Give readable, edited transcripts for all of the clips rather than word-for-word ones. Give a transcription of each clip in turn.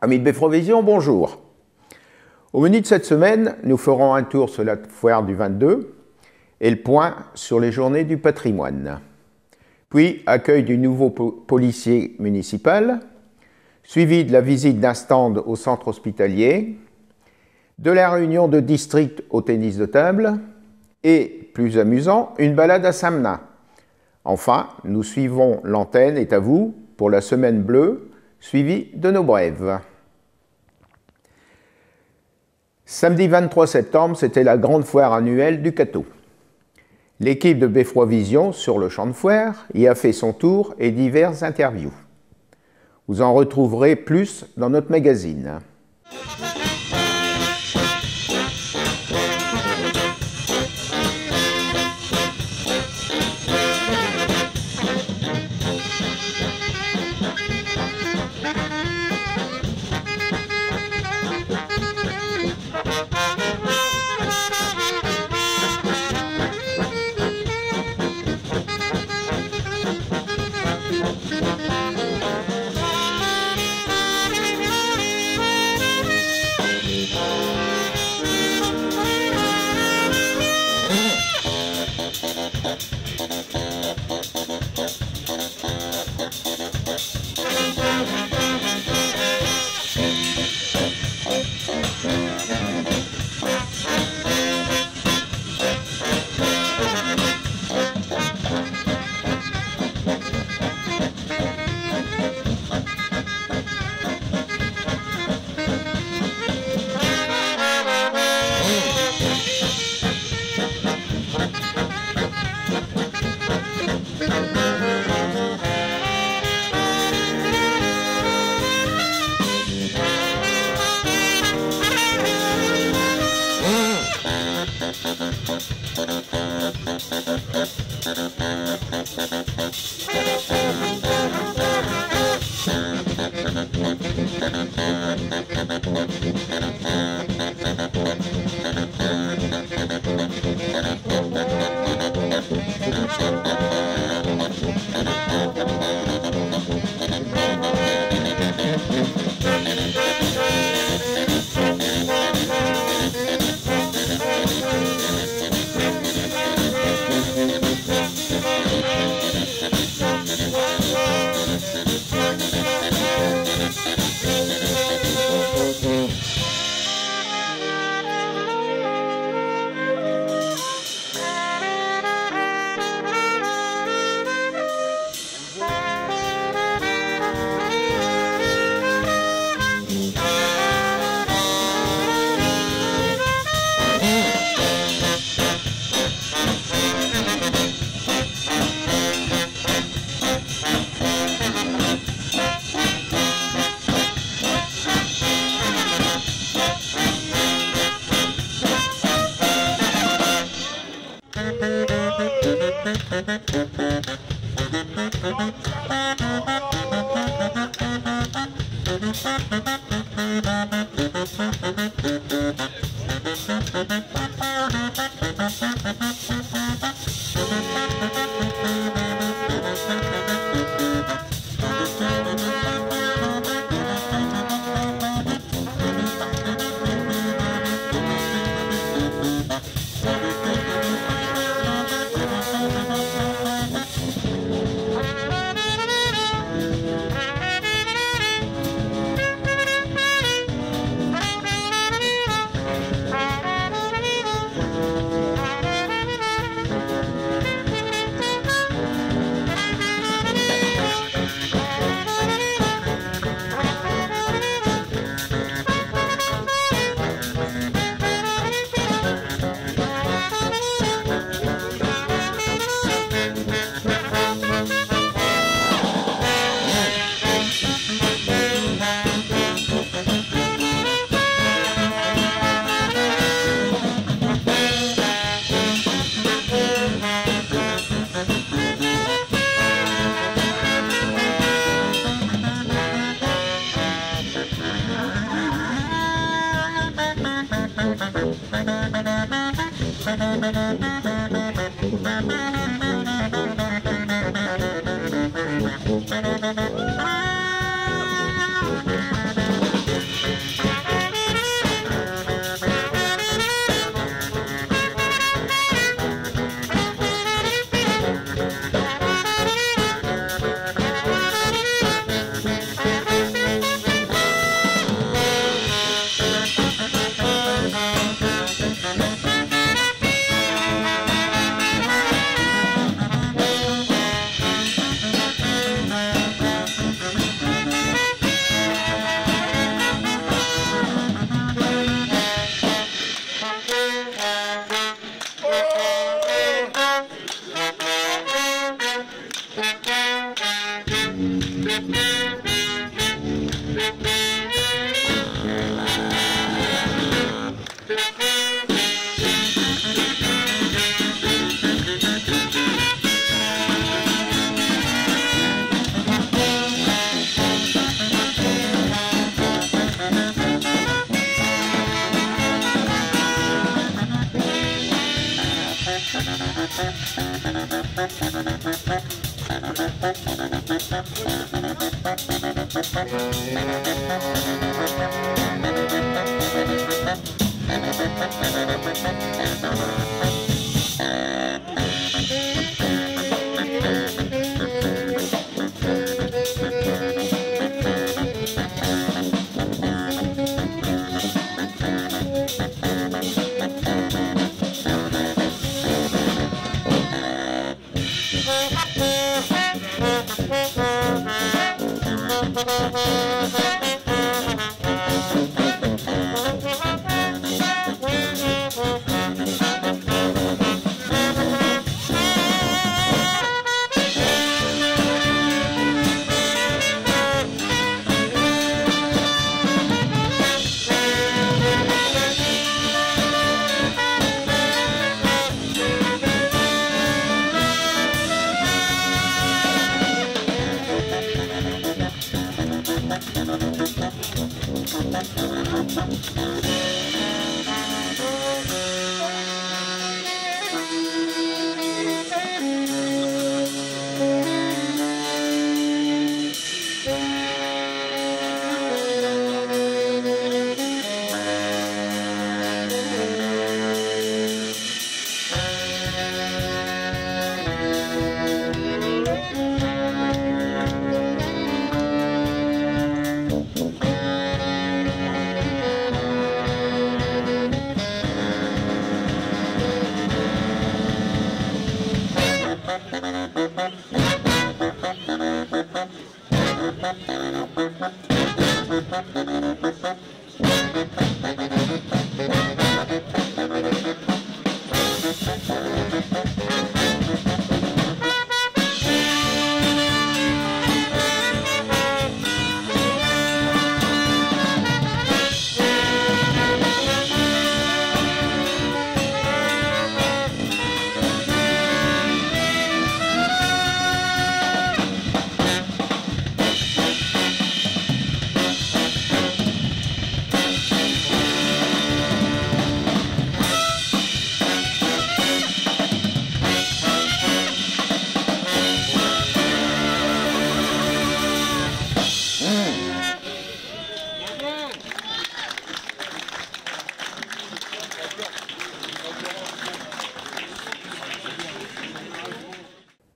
Amis de Beffrovision, bonjour. Au menu de cette semaine, nous ferons un tour sur la foire du 22 et le point sur les journées du patrimoine. Puis, accueil du nouveau policier municipal, suivi de la visite d'un stand au centre hospitalier, de la réunion de district au tennis de table et, plus amusant, une balade à Samna. Enfin, nous suivons l'antenne est à vous pour la semaine bleue, suivie de nos brèves. Samedi 23 septembre, c'était la grande foire annuelle du Cateau. L'équipe de Beffrovision sur le champ de foire y a fait son tour et diverses interviews. Vous en retrouverez plus dans notre magazine.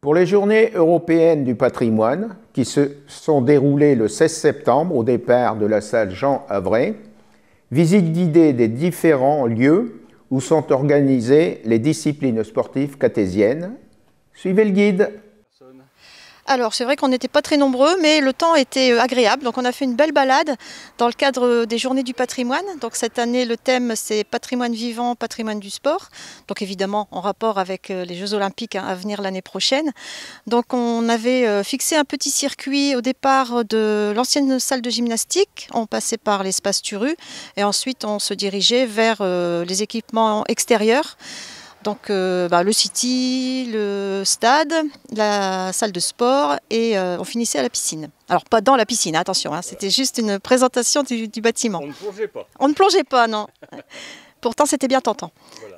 Pour les Journées européennes du patrimoine, qui se sont déroulées le 16 septembre au départ de la salle Jean Havret, visite guidée des différents lieux où sont organisées les disciplines sportives catésiennes. Suivez le guide. Alors c'est vrai qu'on n'était pas très nombreux, mais le temps était agréable. Donc on a fait une belle balade dans le cadre des Journées du patrimoine. Donc cette année le thème c'est patrimoine vivant, patrimoine du sport. Donc évidemment en rapport avec les Jeux Olympiques à venir l'année prochaine. Donc on avait fixé un petit circuit au départ de l'ancienne salle de gymnastique. On passait par l'espace Turu et ensuite on se dirigeait vers les équipements extérieurs. Donc le City, le stade, la salle de sport et on finissait à la piscine. Alors pas dans la piscine, attention, hein, c'était juste une présentation du bâtiment. On ne plongeait pas. On ne plongeait pas, non. Pourtant c'était bien tentant. Voilà.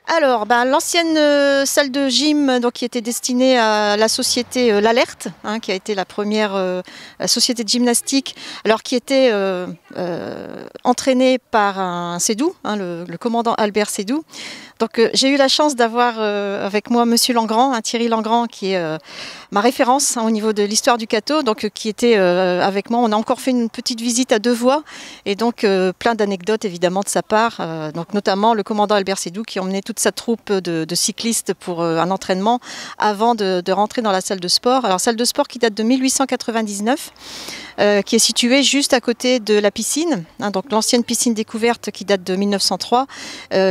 Alors, l'ancienne salle de gym donc, qui était destinée à la société L'Alerte, hein, qui a été la première société de gymnastique, alors qui était entraînée par un Sédou, hein, le commandant Albert Sédou. Donc j'ai eu la chance d'avoir avec moi Monsieur Langrand, Thierry Langrand, qui est ma référence hein, au niveau de l'histoire du Cateau, donc qui était avec moi. On a encore fait une petite visite à deux voix et donc plein d'anecdotes évidemment de sa part, donc notamment le commandant Albert Sédou qui emmenait toute sa troupe de cyclistes pour un entraînement avant de rentrer dans la salle de sport. Alors salle de sport qui date de 1899. Qui est située juste à côté de la piscine, hein, donc l'ancienne piscine découverte qui date de 1903,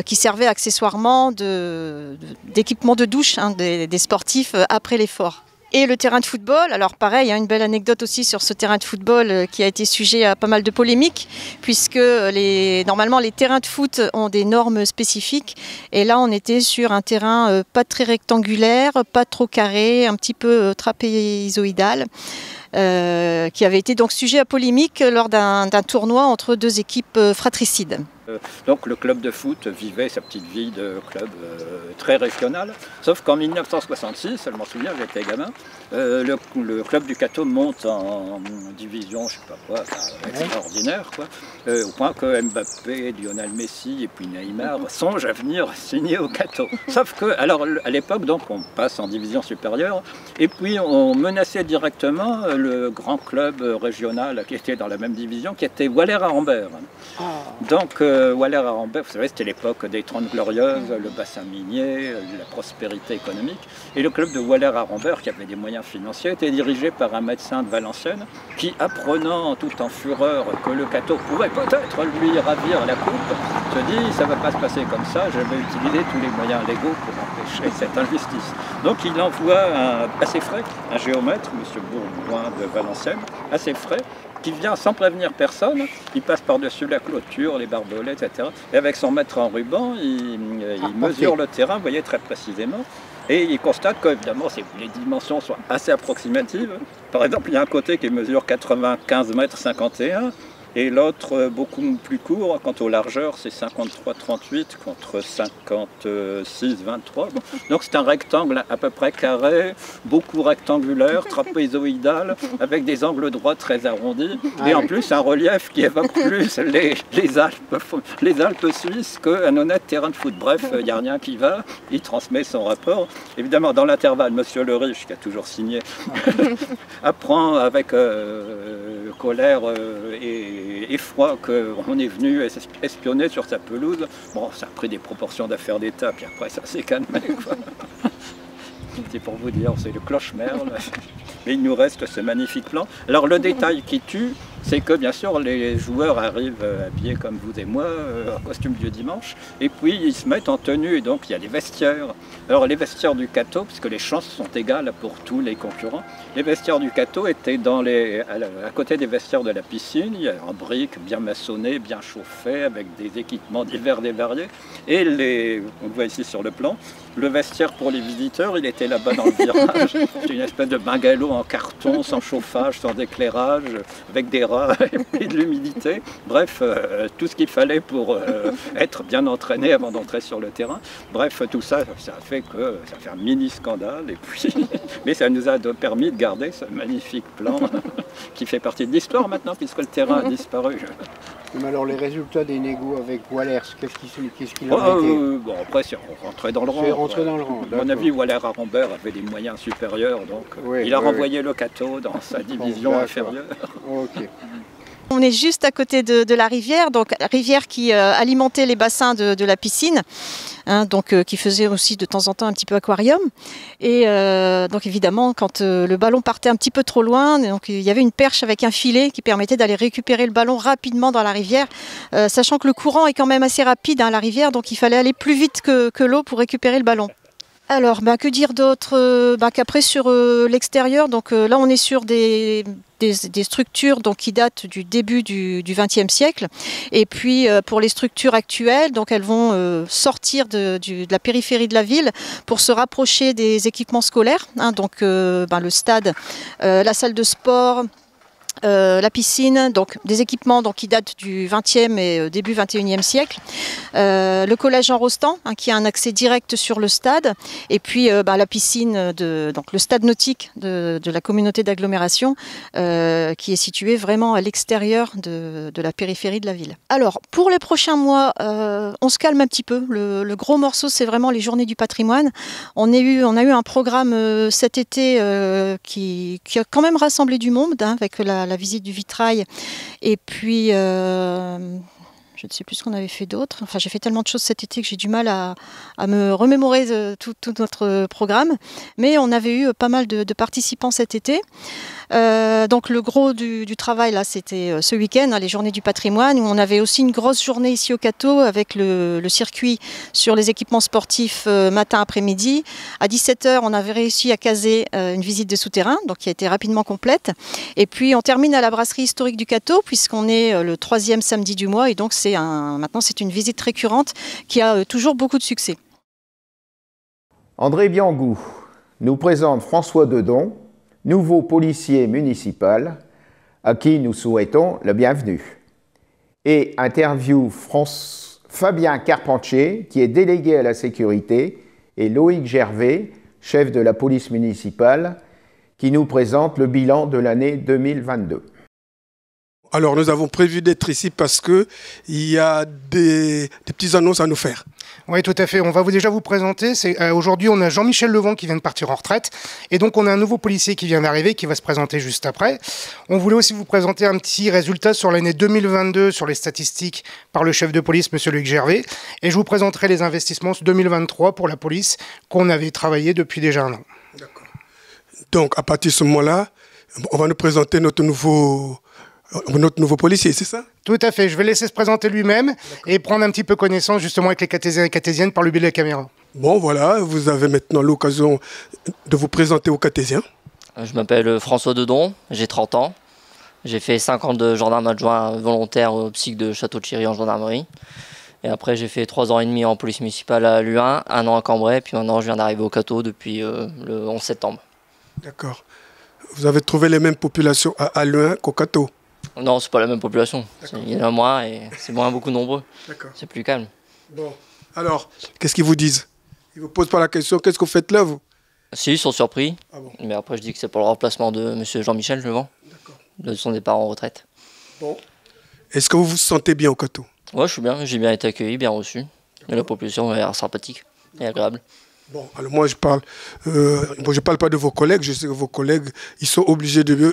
qui servait accessoirement d'équipement de douche hein, des sportifs après l'effort. Et le terrain de football, alors pareil, hein, une belle anecdote aussi sur ce terrain de football qui a été sujet à pas mal de polémiques, puisque normalement les terrains de foot ont des normes spécifiques, et là on était sur un terrain pas très rectangulaire, pas trop carré, un petit peu trapézoïdal. qui avait été donc sujet à polémique lors d'un tournoi entre deux équipes fratricides. Donc le club de foot vivait sa petite vie de club très régional, sauf qu'en 1966, je m'en souviens, j'étais gamin, le club du Cateau monte en division, je sais pas quoi, extraordinaire, quoi, au point que Mbappé, Lionel Messi et puis Neymar songent à venir signer au Cateau. Sauf que, alors à l'époque, donc on passe en division supérieure, et puis on menaçait directement le grand club régional qui était dans la même division, qui était Waller-Arambert. Donc Waller-Arambert, vous savez, c'était l'époque des 30 Glorieuses, le bassin minier, la prospérité économique. Et le club de Waller-Arambert, qui avait des moyens financiers, était dirigé par un médecin de Valenciennes qui, apprenant tout en fureur que le Cateau pourrait peut-être lui ravir la coupe, se dit ça ne va pas se passer comme ça, je vais utiliser tous les moyens légaux pour empêcher cette injustice. Donc il envoie assez frais un géomètre, M. Bourgoin de Valenciennes, assez frais, qui vient sans prévenir personne, il passe par-dessus la clôture, les barbelés, etc. Et avec son mètre en ruban, il mesure le terrain, vous voyez, très précisément. Et il constate qu'évidemment, les dimensions sont assez approximatives. Par exemple, il y a un côté qui mesure 95 mètres 51, et l'autre beaucoup plus court. Quant aux largeurs, c'est 53,38 contre 56,23. Donc c'est un rectangle à peu près carré, beaucoup rectangulaire, trapézoïdal, avec des angles droits très arrondis. Et en plus, un relief qui évoque plus les Alpes suisses qu'un honnête terrain de foot. Bref, il n'y a rien qui va. Il transmet son rapport. Évidemment, dans l'intervalle, Monsieur Le Riche, qui a toujours signé, apprend avec colère et effroi qu'on est venu espionner sur sa pelouse. Bon, ça a pris des proportions d'affaires d'État, puis après ça s'est calmé, quoi. C'est pour vous dire, c'est le cloche-merle. Mais il nous reste ce magnifique plan. Alors le détail qui tue, c'est que bien sûr les joueurs arrivent habillés comme vous et moi, en costume du dimanche, et puis ils se mettent en tenue, et donc il y a les vestiaires. Alors les vestiaires du Cateau, puisque les chances sont égales pour tous les concurrents, les vestiaires du Cateau étaient à côté des vestiaires de la piscine, en briques, bien maçonnés, bien chauffés, avec des équipements divers et variés. Et on le voit ici sur le plan, le vestiaire pour les visiteurs, il était là-bas dans le virage. C'est une espèce de bungalow en carton, sans chauffage, sans éclairage, avec des rats et de l'humidité. Bref, tout ce qu'il fallait pour être bien entraîné avant d'entrer sur le terrain. Bref, tout ça, ça a fait un mini scandale. Et puis, mais ça nous a permis de garder ce magnifique plan qui fait partie de l'histoire maintenant, puisque le terrain a disparu. Mais alors les résultats des négos avec Wallers, qu'est-ce qu'il en a été bon, après c'est rentré dans le rang. C'est rentré dans le rang. À mon avis, Waller-Arambert avait des moyens supérieurs, donc il a renvoyé le Cateau dans sa division inférieure. Okay. On est juste à côté de la rivière, donc la rivière qui alimentait les bassins de la piscine, hein, donc qui faisait aussi de temps en temps un petit peu aquarium. Et donc évidemment, quand le ballon partait un petit peu trop loin, donc il y avait une perche avec un filet qui permettait d'aller récupérer le ballon rapidement dans la rivière, sachant que le courant est quand même assez rapide, hein, la rivière, donc il fallait aller plus vite que l'eau pour récupérer le ballon. Alors, que dire d'autre qu'après sur l'extérieur, donc là on est sur des structures donc, qui datent du début du XXe siècle. Et puis pour les structures actuelles, donc elles vont sortir de la périphérie de la ville pour se rapprocher des équipements scolaires. Hein, donc le stade, la salle de sport, la piscine, donc des équipements donc, qui datent du XXe et début XXIe siècle. Le collège Jean Rostand, hein, qui a un accès direct sur le stade. Et puis la piscine, donc le stade nautique de la communauté d'agglomération, qui est situé vraiment à l'extérieur de la périphérie de la ville. Alors, pour les prochains mois, on se calme un petit peu. Le gros morceau, c'est vraiment les journées du patrimoine. On a eu un programme cet été qui a quand même rassemblé du monde, hein, avec la visite du vitrail et puis je ne sais plus ce qu'on avait fait d'autre. Enfin, j'ai fait tellement de choses cet été que j'ai du mal à me remémorer tout notre programme. Mais on avait eu pas mal de participants cet été. Donc le gros du travail, là, c'était ce week-end, hein, les journées du patrimoine, où on avait aussi une grosse journée ici au Cateau avec le circuit sur les équipements sportifs matin, après-midi. À 17h, on avait réussi à caser une visite de souterrain, donc qui a été rapidement complète. Et puis on termine à la brasserie historique du Cateau, puisqu'on est le 3e samedi du mois, et donc maintenant c'est une visite récurrente qui a toujours beaucoup de succès. André Biangou nous présente François Dedon, nouveau policier municipal à qui nous souhaitons la bienvenue. Et interview Fabien Carpentier, qui est délégué à la sécurité, et Loïc Gervais, chef de la police municipale, qui nous présente le bilan de l'année 2022. Alors, nous avons prévu d'être ici parce qu'il y a des petites annonces à nous faire. Oui, tout à fait. On va déjà vous présenter. Aujourd'hui, on a Jean-Michel Levent qui vient de partir en retraite. Et donc, on a un nouveau policier qui vient d'arriver, qui va se présenter juste après. On voulait aussi vous présenter un petit résultat sur l'année 2022, sur les statistiques, par le chef de police, M. Loïc Gervais. Et je vous présenterai les investissements 2023 pour la police qu'on avait travaillé depuis déjà un an. D'accord. Donc, à partir de ce moment-là, on va nous présenter notre nouveau policier, c'est ça? Tout à fait. Je vais laisser se présenter lui-même et prendre un petit peu connaissance justement avec les Catésiens et Catésiennes par le biais de la caméra. Bon, voilà, vous avez maintenant l'occasion de vous présenter aux Catésiens. Je m'appelle François Dedon, j'ai 30 ans. J'ai fait 5 ans de gendarme adjoint volontaire au psych de Château-Thierry en gendarmerie. Et après, j'ai fait 3 ans et demi en police municipale à Luin, 1 an à Cambrai, puis maintenant je viens d'arriver au Cateau depuis le 11 septembre. D'accord. Vous avez trouvé les mêmes populations à Luin qu'au Cateau? Non, c'est pas la même population. Il y en a moins et c'est moins beaucoup nombreux. C'est plus calme. Bon, alors, qu'est-ce qu'ils vous disent? Ils vous posent pas la question, qu'est-ce que vous faites là, vous? Si, ils sont surpris. Ah bon. Mais après, je dis que c'est pour le remplacement de M. Jean-Michel Levent, de son départ en retraite. Bon. Est-ce que vous vous sentez bien au Cateau? Ouais, je suis bien. J'ai bien été accueilli, bien reçu. Et la population a l'air sympathique et agréable. Bon, alors moi je parle pas de vos collègues, je sais que vos collègues, ils sont obligés de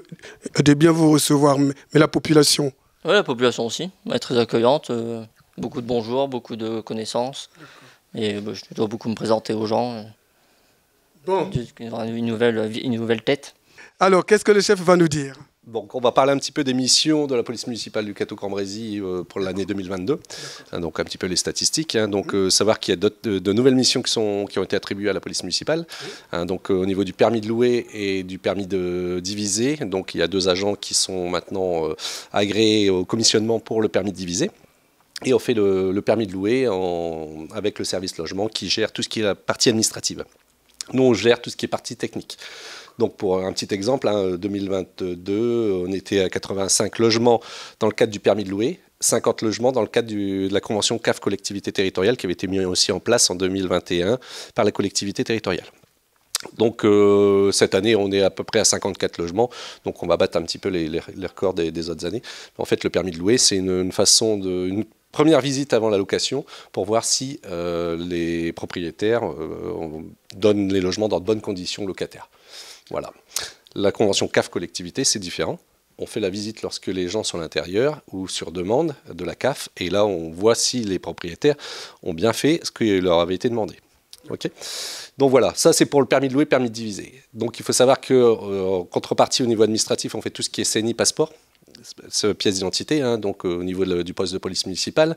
bien vous recevoir, mais la population? Oui, la population aussi, elle est très accueillante, beaucoup de bonjours, beaucoup de connaissances, et je dois beaucoup me présenter aux gens. Bon. Une nouvelle tête. Alors, qu'est-ce que le chef va nous dire? Bon, on va parler un petit peu des missions de la police municipale du Cateau-Cambrésis pour l'année 2022. Donc un petit peu les statistiques. Donc savoir qu'il y a de nouvelles missions qui ont été attribuées à la police municipale. Donc au niveau du permis de louer et du permis de diviser. Donc il y a 2 agents qui sont maintenant agréés au commissionnement pour le permis de diviser. Et on fait le permis de louer avec le service logement qui gère tout ce qui est la partie administrative. Nous, on gère tout ce qui est partie technique. Donc pour un petit exemple, 2022, on était à 85 logements dans le cadre du permis de louer, 50 logements dans le cadre de la convention CAF collectivité territoriale qui avait été mise aussi en place en 2021 par la collectivité territoriale. Donc cette année, on est à peu près à 54 logements, donc on va battre un petit peu les records des autres années. En fait, le permis de louer, c'est une première visite avant la location pour voir si les propriétaires donnent les logements dans de bonnes conditions aux locataires. Voilà. La convention CAF collectivité, c'est différent. On fait la visite lorsque les gens sont à l'intérieur ou sur demande de la CAF. Et là, on voit si les propriétaires ont bien fait ce qui leur avait été demandé. Okay. Donc voilà, ça c'est pour le permis de louer, permis de diviser. Donc il faut savoir qu'en contrepartie au niveau administratif, on fait tout ce qui est CNI passeport, pièce d'identité, donc au niveau du poste de police municipale.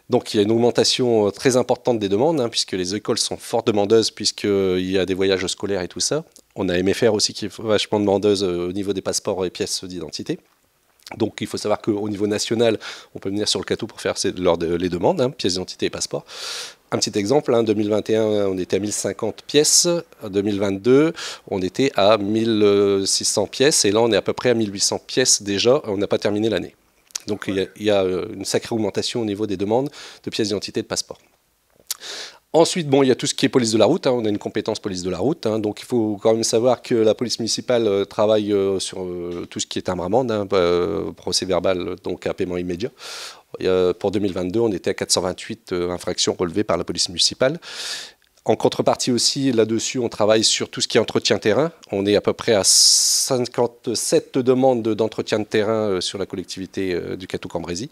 Donc il y a une augmentation très importante des demandes, puisque les écoles sont fort demandeuses, puisqu'il y a des voyages scolaires et tout ça. On a MFR aussi qui est vachement demandeuse au niveau des passeports et pièces d'identité. Donc il faut savoir qu'au niveau national, on peut venir sur le Cateau pour faire les demandes, pièces d'identité et passeports. Un petit exemple, 2021, on était à 1050 pièces. En 2022, on était à 1600 pièces. Et là, on est à peu près à 1800 pièces déjà. On n'a pas terminé l'année. Donc il y a une sacrée augmentation au niveau des demandes de pièces d'identité et de passeports. Ensuite, il y a tout ce qui est police de la route. On a une compétence police de la route. Donc il faut quand même savoir que la police municipale travaille sur tout ce qui est timbre-amende, procès verbal, donc à paiement immédiat. Pour 2022, on était à 428 infractions relevées par la police municipale. En contrepartie aussi, là-dessus, on travaille sur tout ce qui est entretien terrain. On est à peu près à 57 demandes d'entretien de terrain sur la collectivité du Cateau-Cambrésis.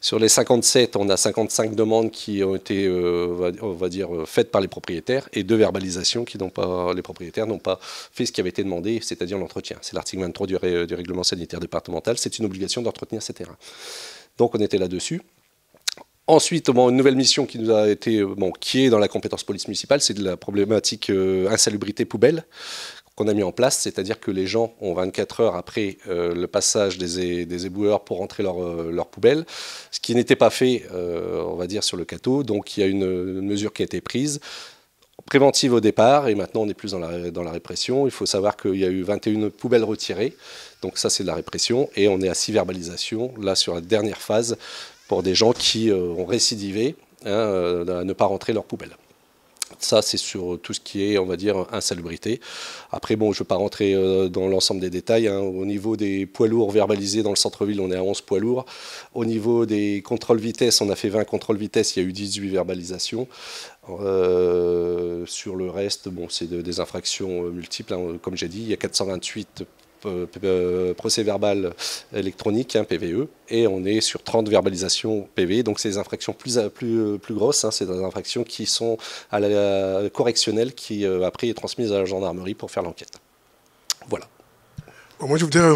Sur les 57, on a 55 demandes qui ont été, on va dire, faites par les propriétaires et 2 verbalisations qui les propriétaires n'ont pas fait ce qui avait été demandé, c'est-à-dire l'entretien. C'est l'article 23 du règlement sanitaire départemental. C'est une obligation d'entretenir ces terrains. Donc on était là-dessus. Ensuite, une nouvelle mission qui nous a été, qui est dans la compétence police municipale, c'est de la problématique insalubrité poubelle qu'on a mis en place, c'est-à-dire que les gens ont 24 heures après le passage des éboueurs pour rentrer leur poubelle, ce qui n'était pas fait, on va dire, sur le Cateau. Donc il y a une mesure qui a été prise. préventive au départ, et maintenant on est plus dans la répression. Il faut savoir qu'il y a eu 21 poubelles retirées, donc ça c'est de la répression, et on est à 6 verbalisations, là sur la dernière phase, pour des gens qui ont récidivé à ne pas rentrer leurs poubelles. Ça, c'est sur tout ce qui est, on va dire, insalubrité. Après, bon, je ne veux pas rentrer dans l'ensemble des détails. Au niveau des poids lourds verbalisés dans le centre-ville, on est à 11 poids lourds. Au niveau des contrôles vitesse, on a fait 20 contrôles vitesse, il y a eu 18 verbalisations. Sur le reste, bon, c'est des infractions multiples. Comme j'ai dit, il y a 428 procès-verbal électronique, PVE, et on est sur 30 verbalisations PV, donc c'est des infractions plus grosses, c'est des infractions qui sont à la correctionnelle, qui après est transmise à la gendarmerie pour faire l'enquête. Voilà. Bon, moi je voudrais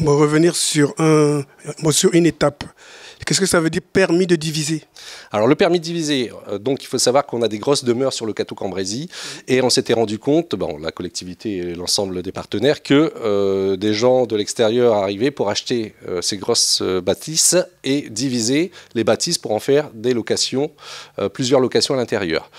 revenir sur une étape. Qu'est-ce que ça veut dire permis de diviser? Alors le permis de diviser, donc il faut savoir qu'on a des grosses demeures sur le Cateau-Cambrésis, et on s'était rendu compte, la collectivité et l'ensemble des partenaires, que des gens de l'extérieur arrivaient pour acheter ces grosses bâtisses et diviser les bâtisses pour en faire des locations, plusieurs locations à l'intérieur.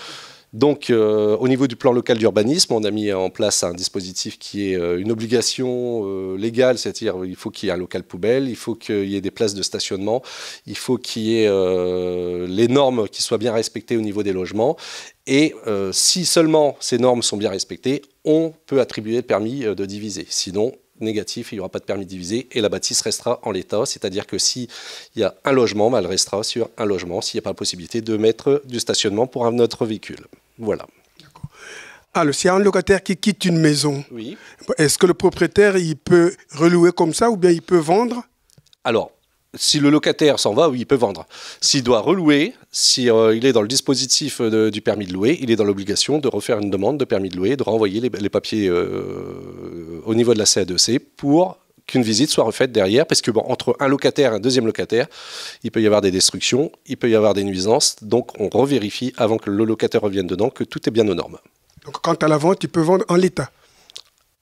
Donc, au niveau du plan local d'urbanisme, on a mis en place un dispositif qui est une obligation légale, c'est-à-dire il faut qu'il y ait un local poubelle, il faut qu'il y ait des places de stationnement, il faut qu'il y ait les normes qui soient bien respectées au niveau des logements. Et si seulement ces normes sont bien respectées, on peut attribuer le permis de diviser. Sinon, négatif, il n'y aura pas de permis de diviser et la bâtisse restera en l'état, c'est-à-dire que s'il y a un logement, elle restera sur un logement, s'il n'y a pas la possibilité de mettre du stationnement pour un autre véhicule. Voilà. Alors, s'il y a un locataire qui quitte une maison, oui. Est-ce que le propriétaire il peut relouer comme ça ou bien il peut vendre? Alors, si le locataire s'en va, oui, il peut vendre. S'il doit relouer, si il est dans le dispositif du permis de louer, il est dans l'obligation de refaire une demande de permis de louer, de renvoyer les papiers au niveau de la CA2C pour qu'une visite soit refaite derrière, parce que entre un locataire et un deuxième locataire, il peut y avoir des destructions, il peut y avoir des nuisances, donc on revérifie avant que le locataire revienne dedans que tout est bien aux normes. Donc quant à la vente, il peut vendre en l'état?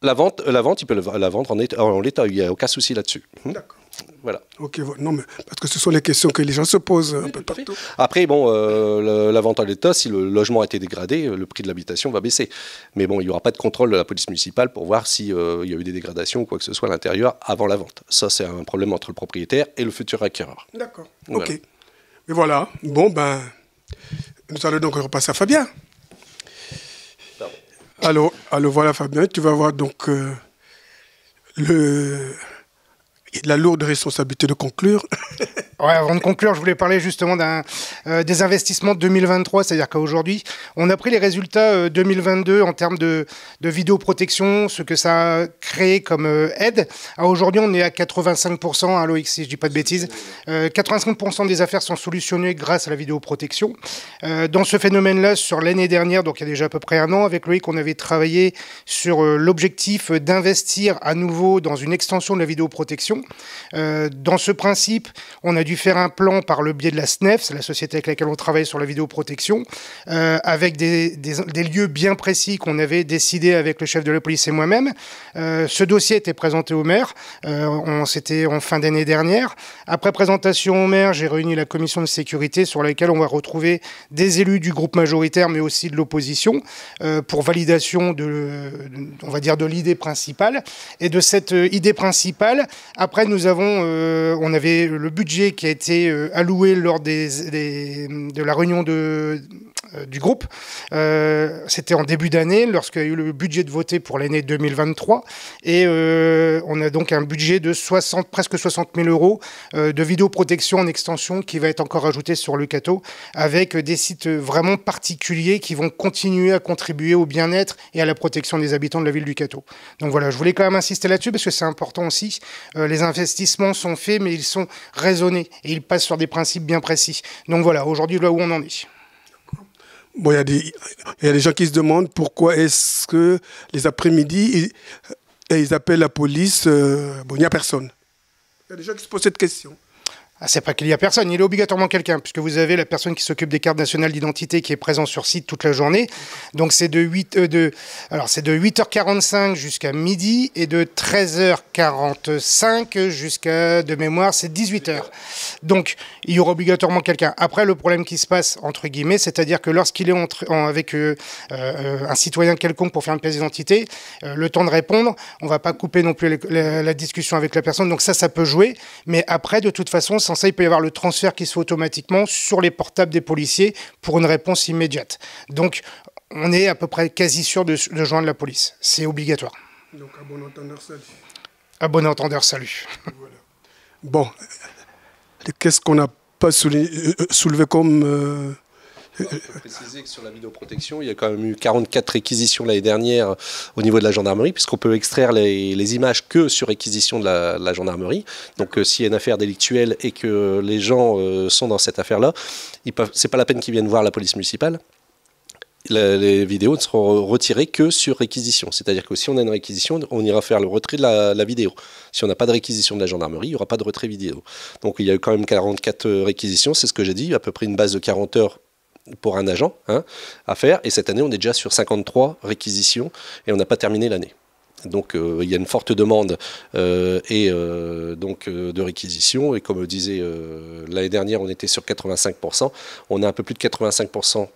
La vente, il peut la vendre en l'état, il n'y a aucun souci là-dessus. D'accord. Voilà. Ok, non, mais parce que ce sont les questions que les gens se posent un peu partout. Après, la vente en l'état, si le logement a été dégradé, le prix de l'habitation va baisser. Mais bon, il n'y aura pas de contrôle de la police municipale pour voir s'il y a eu des dégradations ou quoi que ce soit à l'intérieur avant la vente. Ça, c'est un problème entre le propriétaire et le futur acquéreur. D'accord. Voilà. Ok. Mais voilà. Bon, nous allons donc repasser à Fabien. Alors voilà, Fabien, tu vas voir donc la lourde responsabilité de conclure. Ouais, avant de conclure, je voulais parler justement des investissements de 2023, c'est-à-dire qu'aujourd'hui, on a pris les résultats 2022 en termes de vidéoprotection, ce que ça a créé comme aide. Aujourd'hui, on est à 85%, Loïc, si je ne dis pas de bêtises. 85% des affaires sont solutionnées grâce à la vidéoprotection. Dans ce phénomène-là, sur l'année dernière, donc il y a déjà à peu près un an, avec Loïc, on avait travaillé sur l'objectif d'investir à nouveau dans une extension de la vidéoprotection. Dans ce principe, on a dû faire un plan par le biais de la SNEF, c'est la société avec laquelle on travaille sur la vidéoprotection, avec des lieux bien précis qu'on avait décidé avec le chef de la police et moi-même. Ce dossier était présenté au maire, c'était en fin d'année dernière. Après présentation au maire, j'ai réuni la commission de sécurité sur laquelle on va retrouver des élus du groupe majoritaire, mais aussi de l'opposition, pour validation on va dire de l'idée principale. Et de cette idée principale, après on avait le budget qui a été alloué lors de la réunion du groupe. C'était en début d'année, lorsqu'il y a eu le budget de voter pour l'année 2023. Et on a donc un budget de presque 60 000 euros de vidéoprotection en extension qui va être encore ajouté sur le Cateau, avec des sites vraiment particuliers qui vont continuer à contribuer au bien-être et à la protection des habitants de la ville du Cateau. Donc voilà, je voulais quand même insister là-dessus parce que c'est important aussi. Les investissements sont faits, mais ils sont raisonnés et ils passent sur des principes bien précis. Donc voilà, aujourd'hui, là où on en est. Bon, il y a des gens qui se demandent pourquoi est-ce que les après-midi, ils appellent la police, il n'y a personne. Il y a des gens qui se posent cette question. C'est pas qu'il y a personne, il est obligatoirement quelqu'un, puisque vous avez la personne qui s'occupe des cartes nationales d'identité qui est présente sur site toute la journée. Donc c'est de 8h45 jusqu'à midi et de 13h45 jusqu'à, de mémoire, c'est 18h. Donc il y aura obligatoirement quelqu'un. Après, le problème qui se passe, entre guillemets, c'est-à-dire que lorsqu'il est avec un citoyen quelconque pour faire une pièce d'identité, le temps de répondre, on va pas couper non plus la discussion avec la personne, donc ça peut jouer. Mais après, de toute façon, sans ça, il peut y avoir le transfert qui se fait automatiquement sur les portables des policiers pour une réponse immédiate. Donc, on est à peu près quasi sûr de joindre la police. C'est obligatoire. Donc, à bon entendeur, salut. À bon entendeur, salut. Voilà. Bon, qu'est-ce qu'on n'a pas soulevé comme... Il faut préciser que sur la vidéoprotection, il y a quand même eu 44 réquisitions l'année dernière au niveau de la gendarmerie, puisqu'on peut extraire les images que sur réquisition de la gendarmerie. Donc s'il y a une affaire délictuelle et que les gens sont dans cette affaire-là, c'est pas la peine qu'ils viennent voir la police municipale. Les vidéos ne seront retirées que sur réquisition. C'est-à-dire que si on a une réquisition, on ira faire le retrait de la vidéo. Si on n'a pas de réquisition de la gendarmerie, il n'y aura pas de retrait vidéo. Donc il y a eu quand même 44 réquisitions, c'est ce que j'ai dit, à peu près une base de 40 heures pour un agent à faire. Et cette année, on est déjà sur 53 réquisitions et on n'a pas terminé l'année. Donc il y a une forte demande de réquisition. Et comme je disais, l'année dernière, on était sur 85%. On a un peu plus de 85%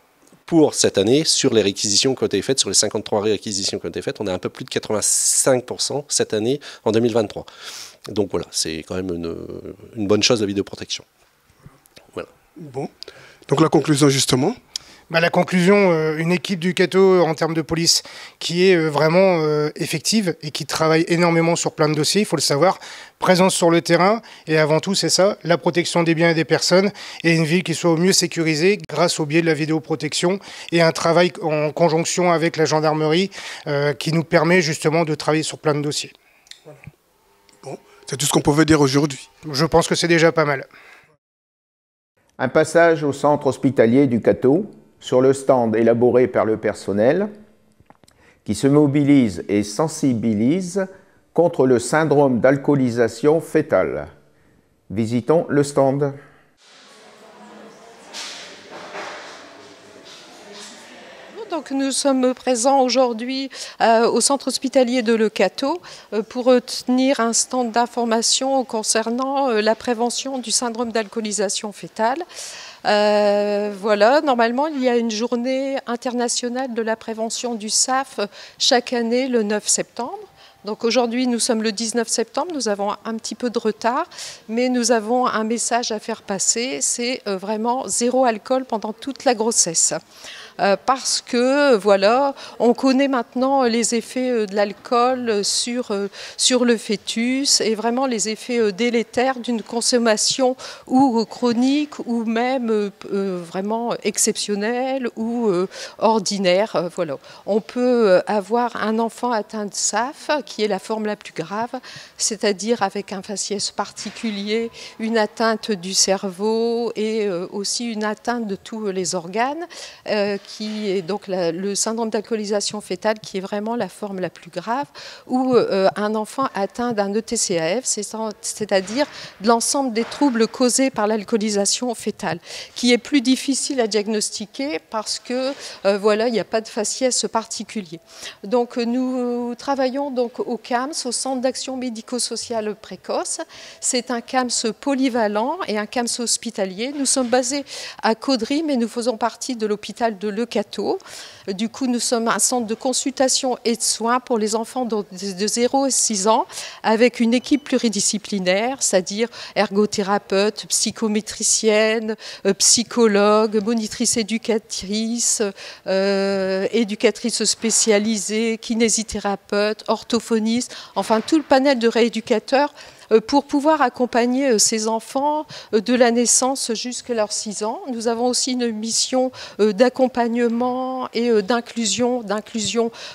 pour cette année sur les réquisitions qui ont été faites, sur les 53 réquisitions qui ont été faites. On a un peu plus de 85% cette année en 2023. Donc voilà, c'est quand même une bonne chose, la vidéoprotection. Voilà. Bon. Donc la conclusion justement. La conclusion, une équipe du CATO en termes de police qui est vraiment effective et qui travaille énormément sur plein de dossiers, il faut le savoir, présence sur le terrain et avant tout c'est ça, la protection des biens et des personnes et une ville qui soit au mieux sécurisée grâce au biais de la vidéoprotection et un travail en conjonction avec la gendarmerie qui nous permet justement de travailler sur plein de dossiers. Voilà. Bon, c'est tout ce qu'on pouvait dire aujourd'hui. Je pense que c'est déjà pas mal. Un passage au centre hospitalier du CATO, sur le stand élaboré par le personnel, qui se mobilise et sensibilise contre le syndrome d'alcoolisation fœtale. Visitons le stand. Donc nous sommes présents aujourd'hui au centre hospitalier de Le Cateau pour tenir un stand d'information concernant la prévention du syndrome d'alcoolisation fœtale. Voilà, normalement il y a une journée internationale de la prévention du SAF chaque année le 9 septembre. Donc aujourd'hui nous sommes le 19 septembre, nous avons un petit peu de retard, mais nous avons un message à faire passer, c'est vraiment zéro alcool pendant toute la grossesse. Parce que voilà, on connaît maintenant les effets de l'alcool sur le fœtus et vraiment les effets délétères d'une consommation ou chronique ou même vraiment exceptionnelle ou ordinaire. Voilà. On peut avoir un enfant atteint de SAF, qui est la forme la plus grave, c'est-à-dire avec un faciès particulier, une atteinte du cerveau et aussi une atteinte de tous les organes, qui est donc le syndrome d'alcoolisation fœtale, qui est vraiment la forme la plus grave, ou un enfant atteint d'un ETCAF, c'est-à-dire de l'ensemble des troubles causés par l'alcoolisation fœtale, qui est plus difficile à diagnostiquer parce que voilà, il n'y a pas de faciès particulier. Donc nous travaillons donc au CAMS, au Centre d'action médico-sociale précoce. C'est un CAMS polyvalent et un CAMS hospitalier. Nous sommes basés à Caudry, mais nous faisons partie de l'hôpital de Le Cateau. Du coup, nous sommes un centre de consultation et de soins pour les enfants de 0 à 6 ans, avec une équipe pluridisciplinaire, c'est-à-dire ergothérapeute, psychométricienne, psychologue, monitrice éducatrice, éducatrice spécialisée, kinésithérapeute, orthophoniste, enfin tout le panel de rééducateurs pour pouvoir accompagner ces enfants de la naissance jusqu'à leurs 6 ans. Nous avons aussi une mission d'accompagnement et d'inclusion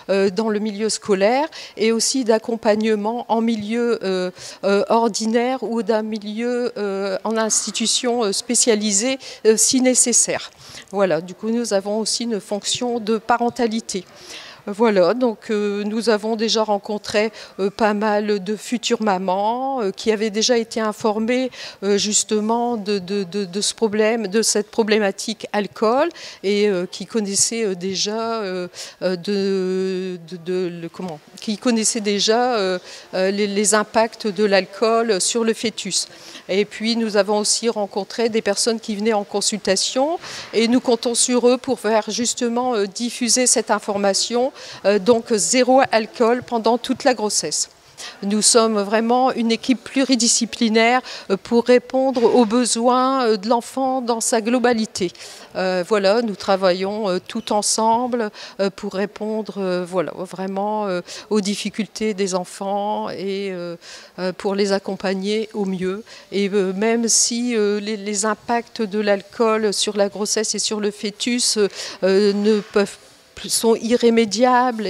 dans le milieu scolaire et aussi d'accompagnement en milieu ordinaire ou d'un milieu en institution spécialisée si nécessaire. Voilà, du coup nous avons aussi une fonction de parentalité. Voilà, donc nous avons déjà rencontré pas mal de futures mamans qui avaient déjà été informées justement de ce problème, de cette problématique alcool et qui connaissaient déjà les impacts de l'alcool sur le fœtus. Et puis nous avons aussi rencontré des personnes qui venaient en consultation et nous comptons sur eux pour faire justement diffuser cette information, donc zéro alcool pendant toute la grossesse. Nous sommes vraiment une équipe pluridisciplinaire pour répondre aux besoins de l'enfant dans sa globalité. Voilà, nous travaillons tout ensemble pour répondre voilà, vraiment aux difficultés des enfants et pour les accompagner au mieux. Et même si les impacts de l'alcool sur la grossesse et sur le fœtus sont irrémédiables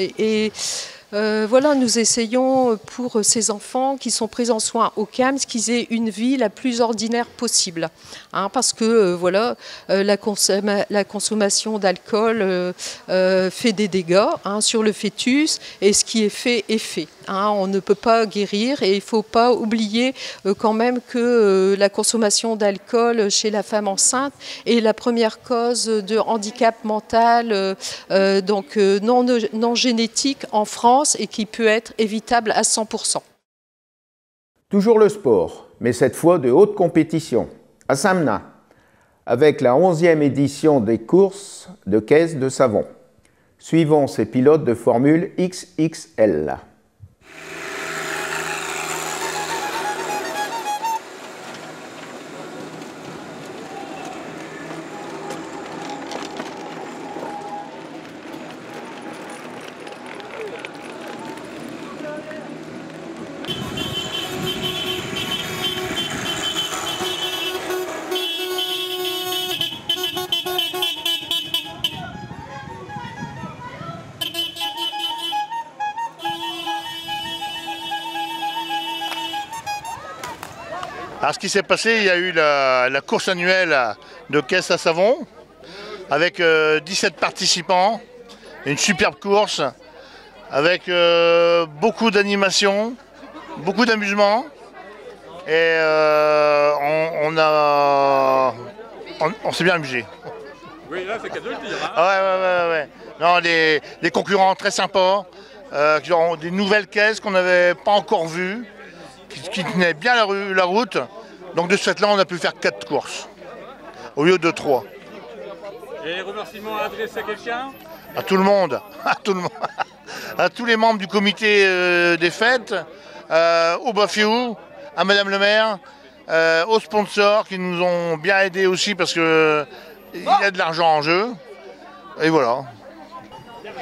voilà, nous essayons pour ces enfants qui sont pris en soins au CAMS qu'ils aient une vie la plus ordinaire possible. Hein, parce que voilà, la consommation d'alcool fait des dégâts sur le fœtus et ce qui est fait est fait. Hein, on ne peut pas guérir et il ne faut pas oublier quand même que la consommation d'alcool chez la femme enceinte est la première cause de handicap mental non génétique en France et qui peut être évitable à 100%. Toujours le sport, mais cette fois de haute compétition, à Saint-Menin, avec la 11e édition des courses de caisse de savon. Suivons ces pilotes de Formule XXL. Alors, ce qui s'est passé, il y a eu la course annuelle de caisse à savon avec 17 participants, une superbe course avec beaucoup d'animation, beaucoup d'amusement et on s'est bien amusé. Oui, là c'est cadeau de le dire. Hein. Ouais. Non, des concurrents très sympas, qui ont des nouvelles caisses qu'on n'avait pas encore vues, qui tenaient bien la route. Donc de ce fait-là, on a pu faire 4 courses, au lieu de 3. Et les remerciements adressés à quelqu'un? À tout le monde, à tous les membres du comité des fêtes, au Bafiou, à Madame le maire, aux sponsors qui nous ont bien aidés aussi parce qu'il y a de l'argent en jeu. Et voilà.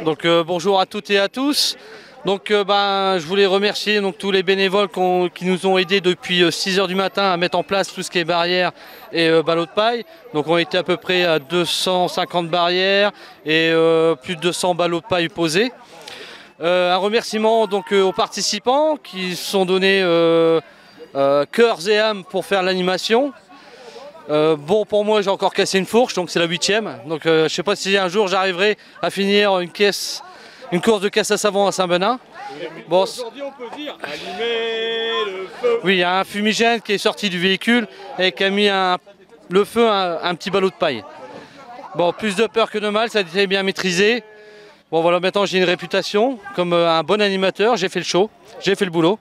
Donc bonjour à toutes et à tous. Donc je voulais remercier tous les bénévoles qui nous ont aidés depuis 6 h du matin à mettre en place tout ce qui est barrières et ballots de paille. Donc on était à peu près à 250 barrières et plus de 200 ballots de paille posés. Un remerciement aux participants qui se sont donnés cœurs et âme pour faire l'animation. Bon, pour moi j'ai encore cassé une fourche, donc c'est la 8e. Donc je ne sais pas si un jour j'arriverai à finir une course de caisse à savon à Saint-Benin. Bon, aujourd'hui on peut dire allumer le feu. Oui, il y a un fumigène qui est sorti du véhicule et qui a mis le feu à un petit ballot de paille. Bon, plus de peur que de mal, ça a été bien maîtrisé. Bon voilà, maintenant j'ai une réputation comme un bon animateur, j'ai fait le show, j'ai fait le boulot.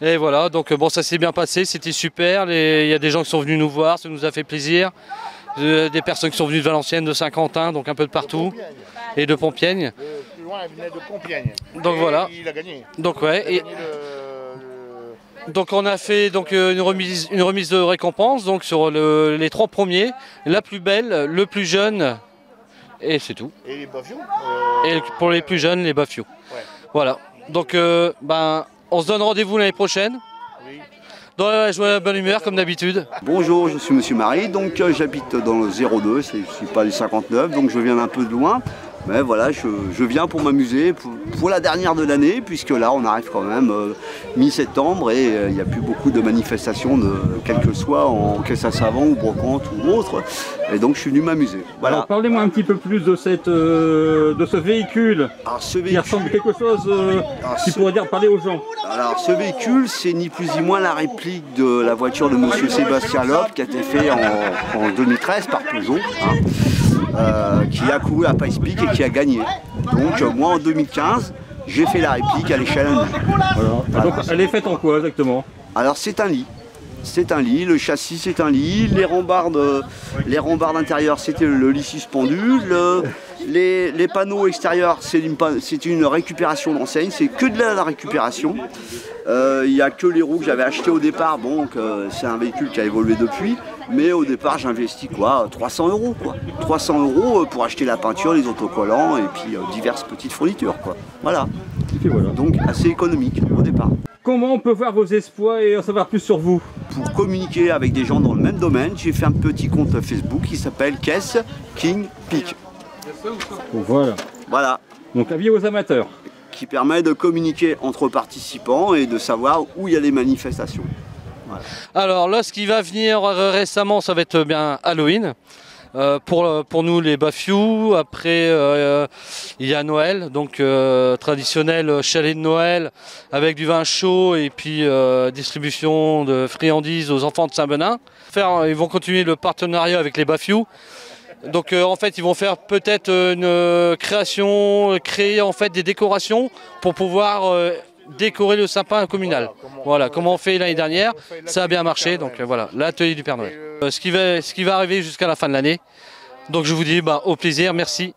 Et voilà, donc bon, ça s'est bien passé, c'était super. Il y a des gens qui sont venus nous voir, ça nous a fait plaisir. Des personnes qui sont venues de Valenciennes, de Saint-Quentin, donc un peu de partout. Et de Compiègne. Plus loin, elle venait de Compiègne. Donc voilà. Il a gagné. Donc ouais. Donc on a fait une remise de récompense sur les 3 premiers, la plus belle, le plus jeune, et c'est tout. Et les Bafiou Et pour les plus jeunes, les Bafiou. Ouais. Voilà. Donc on se donne rendez-vous l'année prochaine. Oui. Dans la joie et la bonne humeur, comme d'habitude. Bonjour, je suis Monsieur Marie, donc j'habite dans le 02, je ne suis pas du 59, donc je viens d'un peu de loin. Mais voilà, je viens pour m'amuser pour la dernière de l'année, puisque là on arrive quand même mi-septembre et il n'y a plus beaucoup de manifestations, quel que soit en caisse à savon ou brocante ou autre. Et donc je suis venu m'amuser. Voilà. Alors parlez-moi un petit peu plus de ce véhicule, qui ressemble à quelque chose qui pourrait parler aux gens. Alors ce véhicule, c'est ni plus ni moins la réplique de la voiture de monsieur Sébastien Loeb qui a été fait en 2013 par Peugeot. Qui a couru à Pikes Peak et qui a gagné. Donc moi en 2015, j'ai fait la réplique à l'échelle 1. Voilà. Donc elle est faite en quoi exactement? Alors c'est un lit. C'est un lit, le châssis c'est un lit, les rambardes intérieures c'était le lit suspendu, les panneaux extérieurs c'est une récupération d'enseigne, c'est que de la récupération. Il n'y a que les roues que j'avais achetées au départ, bon c'est un véhicule qui a évolué depuis, mais au départ j'investis quoi, 300 €. 300 € pour acheter la peinture, les autocollants et puis diverses petites fournitures quoi. Voilà. Donc assez économique au départ. Comment on peut voir vos exploits et en savoir plus sur vous? Pour communiquer avec des gens dans le même domaine, j'ai fait un petit compte Facebook qui s'appelle Caisse King Peak. Voilà. Voilà. Donc avis aux amateurs. Qui permet de communiquer entre participants et de savoir où il y a les manifestations. Voilà. Alors là, ce qui va venir récemment, ça va être bien Halloween. Pour nous les Baffiou, après il y a Noël, donc traditionnel chalet de Noël avec du vin chaud et puis distribution de friandises aux enfants de Saint-Benin. Ils vont continuer le partenariat avec les Baffiou. Donc en fait ils vont faire peut-être une créer en fait des décorations pour pouvoir décorer le sapin communal. Voilà, comme on fait l'année dernière, ça a bien marché, donc voilà, l'atelier du Père Noël. Ce qui va arriver jusqu'à la fin de l'année. Donc je vous dis au plaisir, merci.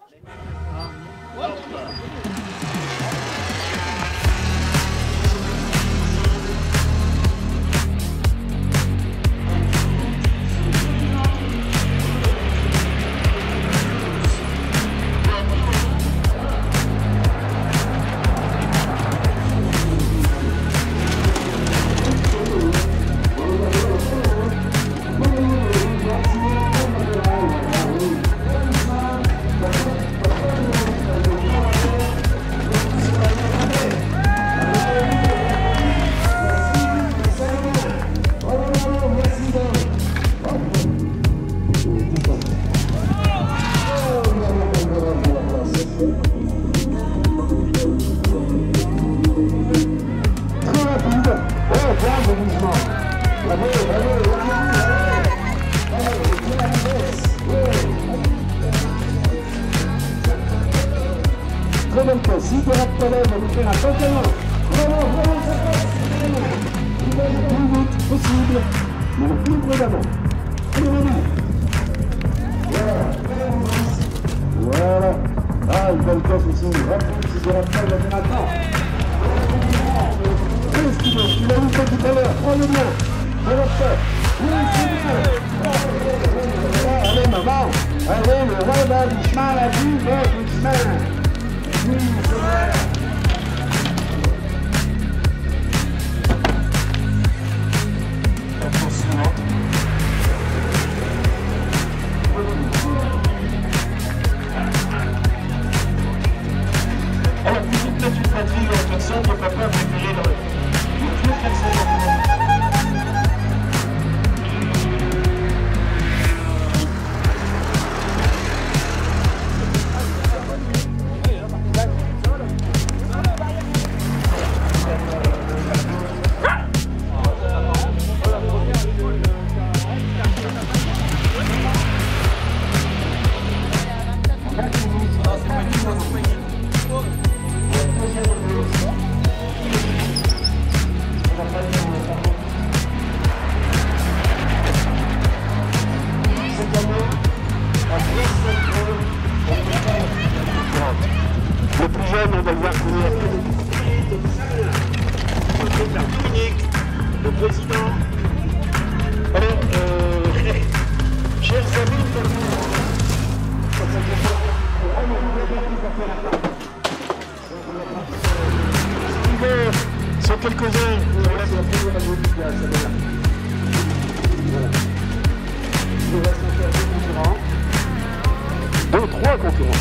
Deux, trois la concurrence.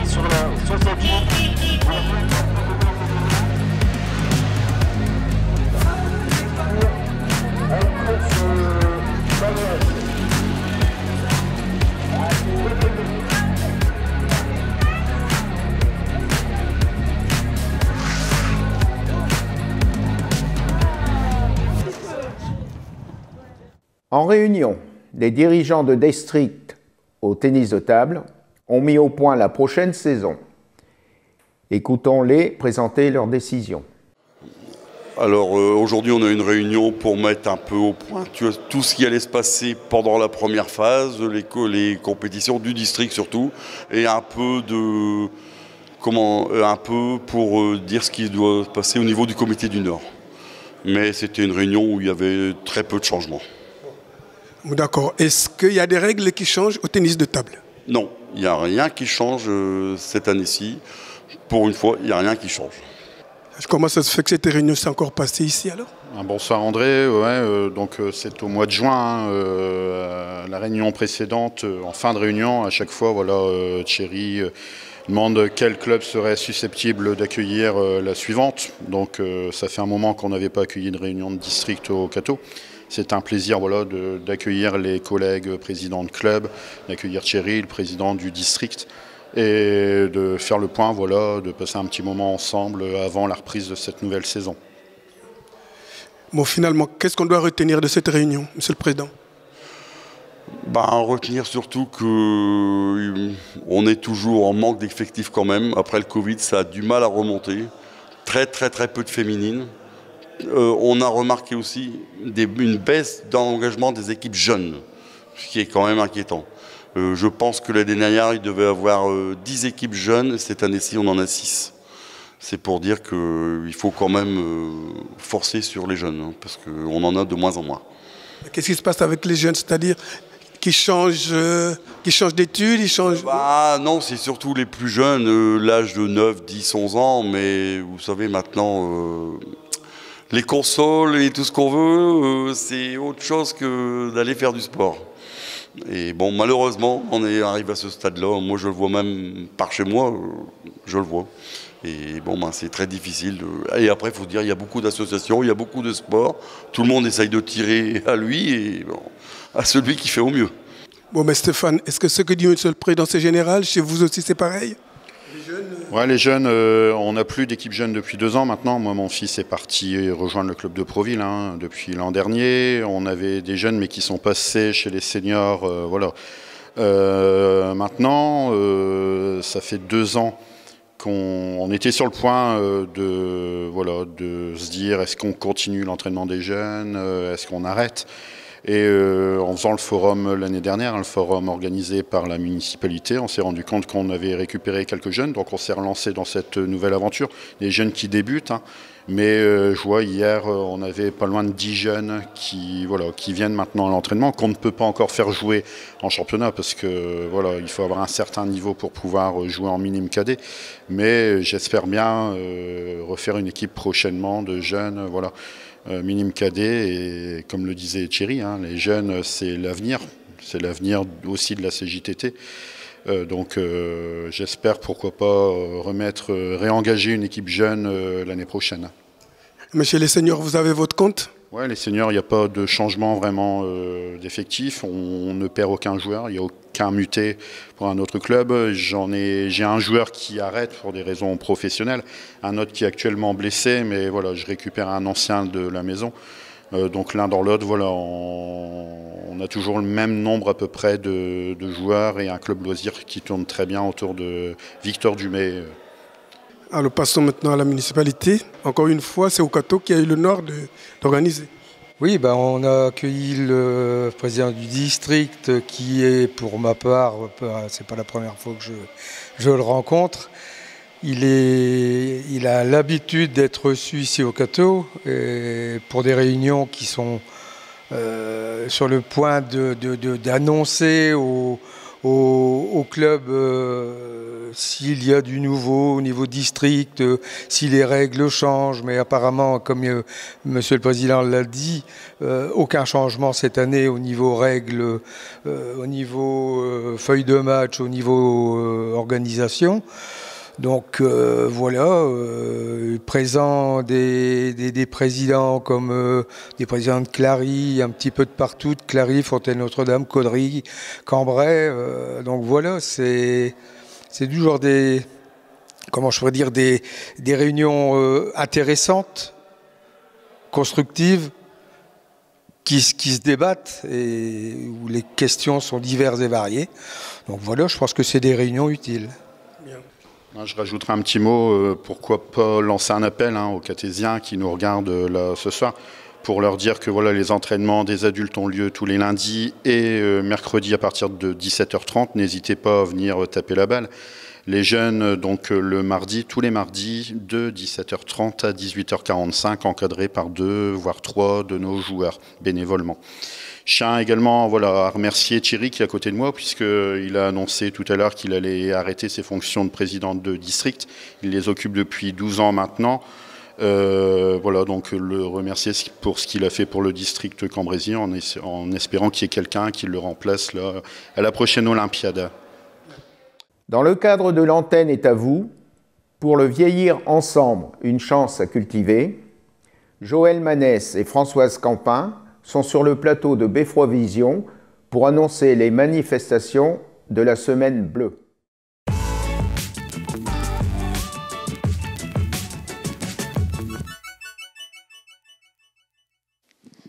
Sur la 68, En réunion, les dirigeants de district au tennis de table ont mis au point la prochaine saison. Écoutons-les présenter leurs décisions. Alors aujourd'hui on a une réunion pour mettre un peu au point tout ce qui allait se passer pendant la première phase, les compétitions du district surtout, et un peu pour dire ce qui doit se passer au niveau du comité du Nord. Mais c'était une réunion où il y avait très peu de changements. D'accord. Est-ce qu'il y a des règles qui changent au tennis de table? Non, il n'y a rien qui change cette année-ci. Pour une fois, il n'y a rien qui change. Comment ça se fait que cette réunion s'est encore passée ici alors? Bonsoir André, donc c'est au mois de juin, la réunion précédente, en fin de réunion, à chaque fois, voilà, Thierry demande quel club serait susceptible d'accueillir la suivante. Donc ça fait un moment qu'on n'avait pas accueilli de réunion de district au Cateau. C'est un plaisir voilà, d'accueillir les collègues présidents de club, d'accueillir Thierry, le président du district, et de faire le point, voilà, de passer un petit moment ensemble avant la reprise de cette nouvelle saison. Bon, finalement, qu'est-ce qu'on doit retenir de cette réunion, Monsieur le Président? Retenir surtout qu'on est toujours en manque d'effectifs quand même. Après le Covid, ça a du mal à remonter. Très peu de féminines. On a remarqué aussi une baisse d'engagement des équipes jeunes, ce qui est quand même inquiétant. Je pense que l'année dernière, il devait y avoir 10 équipes jeunes. Cette année-ci, on en a 6. C'est pour dire qu'il faut quand même forcer sur les jeunes, hein, parce qu'on en a de moins en moins. Qu'est-ce qui se passe avec les jeunes? C'est-à-dire qu'ils changent d'études, ils changent... Non, c'est surtout les plus jeunes, l'âge de 9, 10, 11 ans. Mais vous savez, maintenant... les consoles et tout ce qu'on veut, c'est autre chose que d'aller faire du sport. Et bon, malheureusement, on est arrivé à ce stade-là. Moi, je le vois même par chez moi, je le vois. Et bon, c'est très difficile. Et après, il faut dire, il y a beaucoup d'associations, il y a beaucoup de sports. Tout le monde essaye de tirer à lui et à celui qui fait au mieux. Bon, mais Stéphane, est-ce que ce que dit M. le Président, c'est général? Chez vous aussi, c'est pareil? Ouais, les jeunes, on n'a plus d'équipe jeune depuis 2 ans maintenant. Moi, mon fils est parti rejoindre le club de Proville depuis l'an dernier. On avait des jeunes, mais qui sont passés chez les seniors. Voilà. Maintenant, ça fait 2 ans qu'on était sur le point de se dire est-ce qu'on continue l'entraînement des jeunes, est-ce qu'on arrête? Et en faisant le forum l'année dernière, le forum organisé par la municipalité, on s'est rendu compte qu'on avait récupéré quelques jeunes, donc on s'est relancé dans cette nouvelle aventure. Des jeunes qui débutent, mais je vois hier, on avait pas loin de 10 jeunes qui viennent maintenant à l'entraînement, qu'on ne peut pas encore faire jouer en championnat, parce que voilà, il faut avoir un certain niveau pour pouvoir jouer en minime cadet. Mais j'espère bien refaire une équipe prochainement de jeunes, voilà. Minime cadet, et comme le disait Thierry, les jeunes c'est l'avenir aussi de la CJTT. Donc j'espère pourquoi pas réengager une équipe jeune l'année prochaine. Monsieur les seniors, vous avez votre compte? Ouais, les seniors, il n'y a pas de changement vraiment d'effectif. On ne perd aucun joueur, il n'y a aucun muté pour un autre club. J'ai un joueur qui arrête pour des raisons professionnelles, un autre qui est actuellement blessé, mais voilà, je récupère un ancien de la maison. Donc l'un dans l'autre, voilà, on a toujours le même nombre à peu près de joueurs et un club loisir qui tourne très bien autour de Victor Dumais. Alors passons maintenant à la municipalité. Encore une fois, c'est au Cateau qui a eu l'honneur d'organiser. Oui, on a accueilli le président du district qui est, pour ma part, c'est pas la première fois que je le rencontre. Il a l'habitude d'être reçu ici au Cateau pour des réunions qui sont sur le point d'annoncer aux au club s'il y a du nouveau au niveau district, si les règles changent. Mais apparemment, comme Monsieur le Président l'a dit, aucun changement cette année au niveau règles, au niveau feuille de match, au niveau organisation. Donc voilà, présent des présidents comme des présidents de Clary, un petit peu de partout, de Clary, Fontaine-Notre-Dame, Caudry, Cambrai. Donc voilà, c'est toujours des réunions intéressantes, constructives, qui se débattent et où les questions sont diverses et variées. Donc voilà, je pense que c'est des réunions utiles. Je rajouterai un petit mot, pourquoi pas lancer un appel aux cathésiens qui nous regardent là ce soir, pour leur dire que voilà, les entraînements des adultes ont lieu tous les lundis et mercredis à partir de 17h30. N'hésitez pas à venir taper la balle. Les jeunes, donc le mardi, tous les mardis, de 17h30 à 18h45, encadrés par 2, voire 3 de nos joueurs, bénévolement. Je tiens également à remercier Thierry qui est à côté de moi, puisqu'il a annoncé tout à l'heure qu'il allait arrêter ses fonctions de président de district. Il les occupe depuis 12 ans maintenant. Donc le remercier pour ce qu'il a fait pour le district cambrésis, en espérant qu'il y ait quelqu'un qui le remplace là, à la prochaine Olympiade. Dans le cadre de l'antenne est à vous, pour le vieillir ensemble, une chance à cultiver, Joël Manès et Françoise Campin sont sur le plateau de Beffroi Vision pour annoncer les manifestations de la Semaine Bleue.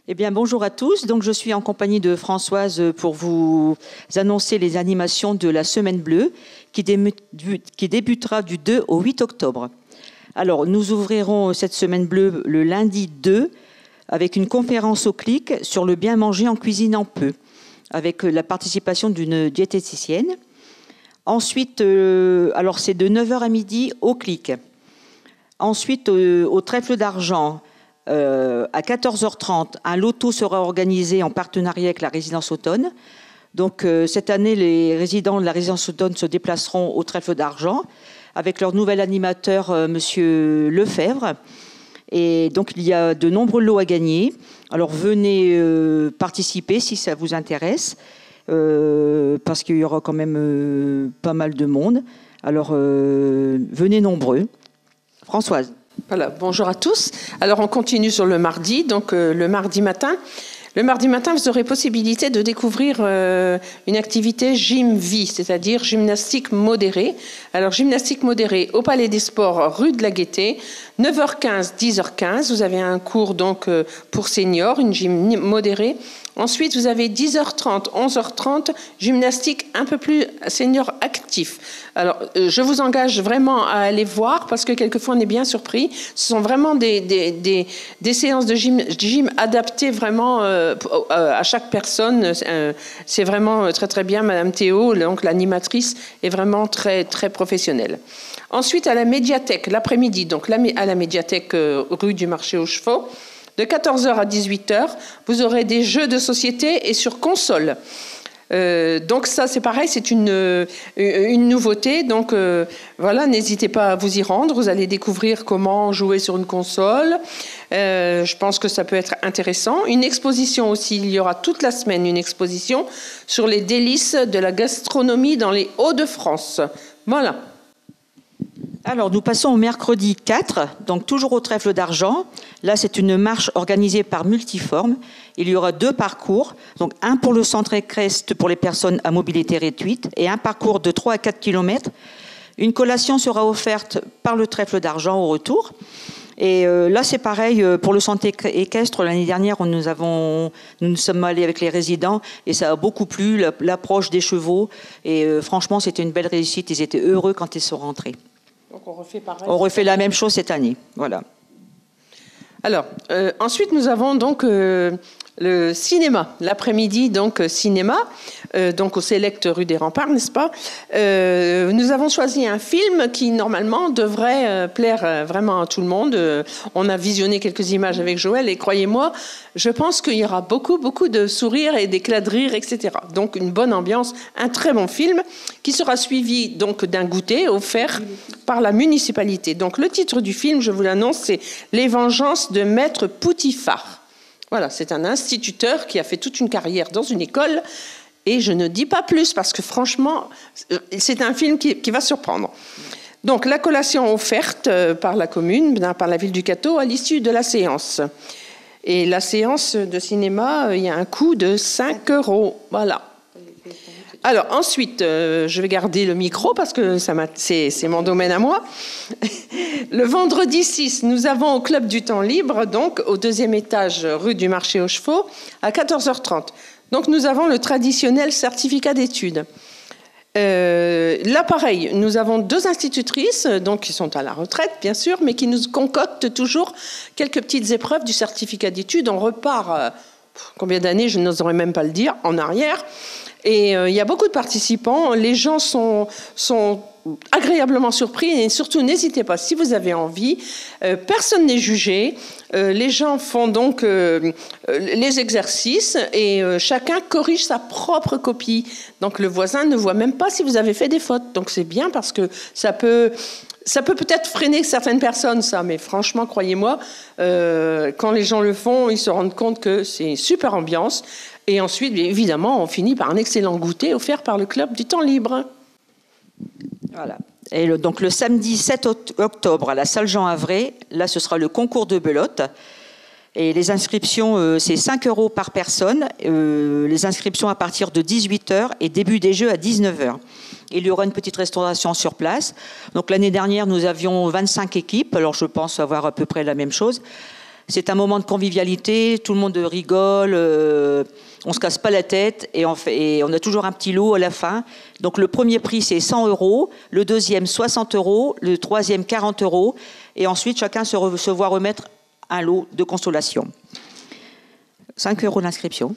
Eh bien, bonjour à tous. Donc, je suis en compagnie de Françoise pour vous annoncer les animations de la Semaine Bleue qui débutera du 2 au 8 octobre. Alors, nous ouvrirons cette Semaine Bleue le lundi 2 avec une conférence au CLIC sur le bien manger en cuisinant peu, avec la participation d'une diététicienne. Ensuite, alors c'est de 9h à midi au CLIC. Ensuite, au Trèfle d'Argent, à 14h30, un loto sera organisé en partenariat avec la résidence Automne. Donc, cette année, les résidents de la résidence Automne se déplaceront au Trèfle d'Argent avec leur nouvel animateur, Monsieur Lefebvre. Et donc, il y a de nombreux lots à gagner. Alors, venez participer si ça vous intéresse, parce qu'il y aura quand même pas mal de monde. Alors, venez nombreux. Françoise. Voilà, bonjour à tous. Alors, on continue sur le mardi, donc le mardi matin. Le mardi matin, vous aurez possibilité de découvrir une activité gym-vie, c'est-à-dire gymnastique modérée. Alors, gymnastique modérée au Palais des Sports, rue de la Gaîté, 9h15, 10h15. Vous avez un cours donc pour seniors, une gym modérée. Ensuite, vous avez 10h30, 11h30, gymnastique un peu plus senior actif. Alors, je vous engage vraiment à aller voir parce que quelquefois on est bien surpris. Ce sont vraiment des séances de gym adaptées vraiment à chaque personne. C'est vraiment très très bien. Madame Théo, donc l'animatrice, est vraiment très très professionnelle. Ensuite, à la médiathèque, l'après-midi, donc à la médiathèque rue du Marché aux Chevaux, de 14h à 18h, vous aurez des jeux de société et sur console. Donc ça, c'est pareil, c'est une nouveauté. Donc voilà, n'hésitez pas à vous y rendre. Vous allez découvrir comment jouer sur une console. Je pense que ça peut être intéressant. Une exposition aussi, il y aura toute la semaine une exposition sur les délices de la gastronomie dans les Hauts-de-France. Voilà. Alors, nous passons au mercredi 4, donc toujours au Trèfle d'Argent. Là, c'est une marche organisée par Multiforme. Il y aura 2 parcours, donc un pour le centre équestre pour les personnes à mobilité réduite et un parcours de 3 à 4 km. Une collation sera offerte par le Trèfle d'Argent au retour. Et là, c'est pareil pour le centre équestre. L'année dernière, nous sommes allés avec les résidents et ça a beaucoup plu, l'approche des chevaux. Et franchement, c'était une belle réussite. Ils étaient heureux quand ils sont rentrés. Donc on refait pareil. On refait la même chose cette année. Voilà. Alors, ensuite, nous avons donc le cinéma. L'après-midi, donc, cinéma, donc au Select rue des Remparts, n'est-ce pas? Nous avons choisi un film qui, normalement, devrait plaire vraiment à tout le monde. On a visionné quelques images avec Joël et croyez-moi, je pense qu'il y aura beaucoup, beaucoup de sourires et d'éclats de rire, etc. Donc, une bonne ambiance, un très bon film qui sera suivi donc d'un goûter offert par la municipalité. Donc, le titre du film, je vous l'annonce, c'est « Les vengeances de Maître Poutifar ». Voilà, c'est un instituteur qui a fait toute une carrière dans une école et je ne dis pas plus parce que franchement, c'est un film qui va surprendre. Donc, la collation offerte par la commune, par la ville du Cateau à l'issue de la séance. Et la séance de cinéma, il y a un coût de 5 €. Voilà. Alors, ensuite, je vais garder le micro parce que c'est mon domaine à moi. Le vendredi 6, nous avons au Club du Temps Libre, donc au 2e étage, rue du Marché aux Chevaux, à 14h30. Donc, nous avons le traditionnel certificat d'études. Là, pareil, nous avons 2 institutrices, donc qui sont à la retraite, bien sûr, mais qui nous concoctent toujours quelques petites épreuves du certificat d'études. On repart, combien d'années, je n'oserais même pas le dire, en arrière. Et il y a beaucoup de participants. Les gens sont agréablement surpris et surtout, n'hésitez pas, si vous avez envie, personne n'est jugé. Les gens font donc les exercices et chacun corrige sa propre copie. Donc le voisin ne voit même pas si vous avez fait des fautes. Donc c'est bien parce que ça peut peut-être freiner certaines personnes, ça, mais franchement, croyez-moi, quand les gens le font, ils se rendent compte que c'est une super ambiance. Et ensuite, évidemment, on finit par un excellent goûter offert par le Club du Temps Libre. Voilà. Et donc le samedi 7 octobre à la salle Jean Havret, là ce sera le concours de belote. Et les inscriptions, c'est 5 € par personne. Les inscriptions à partir de 18h et début des jeux à 19h. Il y aura une petite restauration sur place. Donc l'année dernière, nous avions 25 équipes. Alors je pense avoir à peu près la même chose. C'est un moment de convivialité, tout le monde rigole, on ne se casse pas la tête et on a toujours un petit lot à la fin. Donc le premier prix, c'est 100 €, le deuxième, 60 €, le troisième, 40 € et ensuite chacun se voit remettre un lot de consolation. 5 € l'inscription.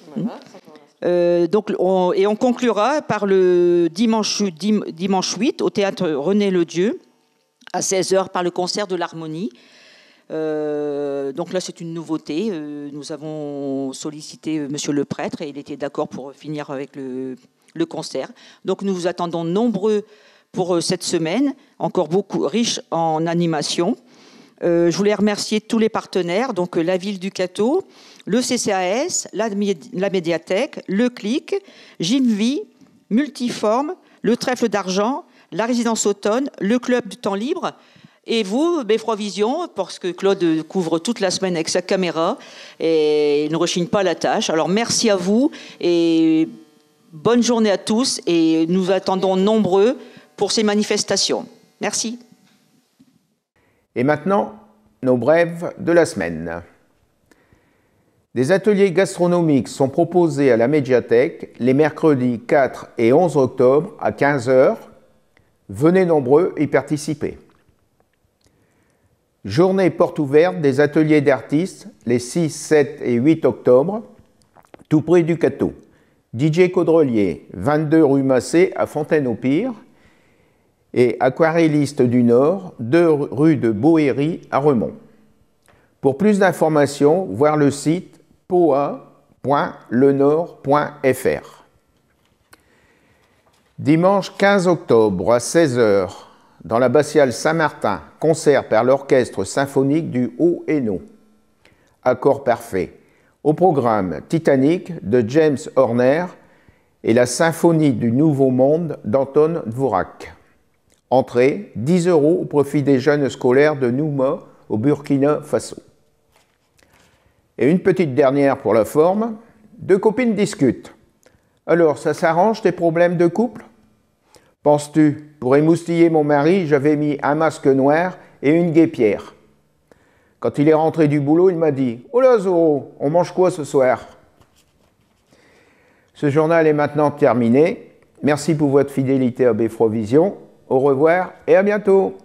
Donc, on conclura par le dimanche 8 au théâtre René Ledieu à 16h par le concert de l'harmonie. Donc là, c'est une nouveauté. Nous avons sollicité monsieur le prêtre et il était d'accord pour finir avec le concert. Donc nous vous attendons nombreux pour cette semaine, encore beaucoup riche en animation. Je voulais remercier tous les partenaires, donc la ville du Cateau, le CCAS, la médiathèque, le CLIC, Gymvie, Multiforme, le Trèfle d'Argent, la résidence Automne, le Club du Temps Libre. Et vous, Beffroi Vision, parce que Claude couvre toute la semaine avec sa caméra et il ne rechigne pas la tâche. Alors merci à vous et bonne journée à tous et nous attendons nombreux pour ces manifestations. Merci. Et maintenant, nos brèves de la semaine. Des ateliers gastronomiques sont proposés à la médiathèque les mercredis 4 et 11 octobre à 15h. Venez nombreux y participer. Journée porte ouverte des ateliers d'artistes les 6, 7 et 8 octobre, tout près du Cateau. DJ Caudrelier, 22 rue Massé à Fontaine-au-Pire et Aquarelliste du Nord, 2 rue de Boéry à Remont. Pour plus d'informations, voir le site poa.lenord.fr. Dimanche 15 octobre à 16h, dans l'abbatiale Saint-Martin, concert par l'Orchestre symphonique du Haut-Hainaut. Accord parfait. Au programme Titanic de James Horner et la Symphonie du Nouveau Monde d'Anton Dvorak. Entrée 10 € au profit des jeunes scolaires de Nouma au Burkina Faso. Et une petite dernière pour la forme. 2 copines discutent. Alors, ça s'arrange tes problèmes de couple ? Penses-tu, pour émoustiller mon mari, j'avais mis un masque noir et une guêpière. Quand il est rentré du boulot, il m'a dit « Oh là Zoro, on mange quoi ce soir ?» Ce journal est maintenant terminé. Merci pour votre fidélité à Beffroi Vision. Au revoir et à bientôt.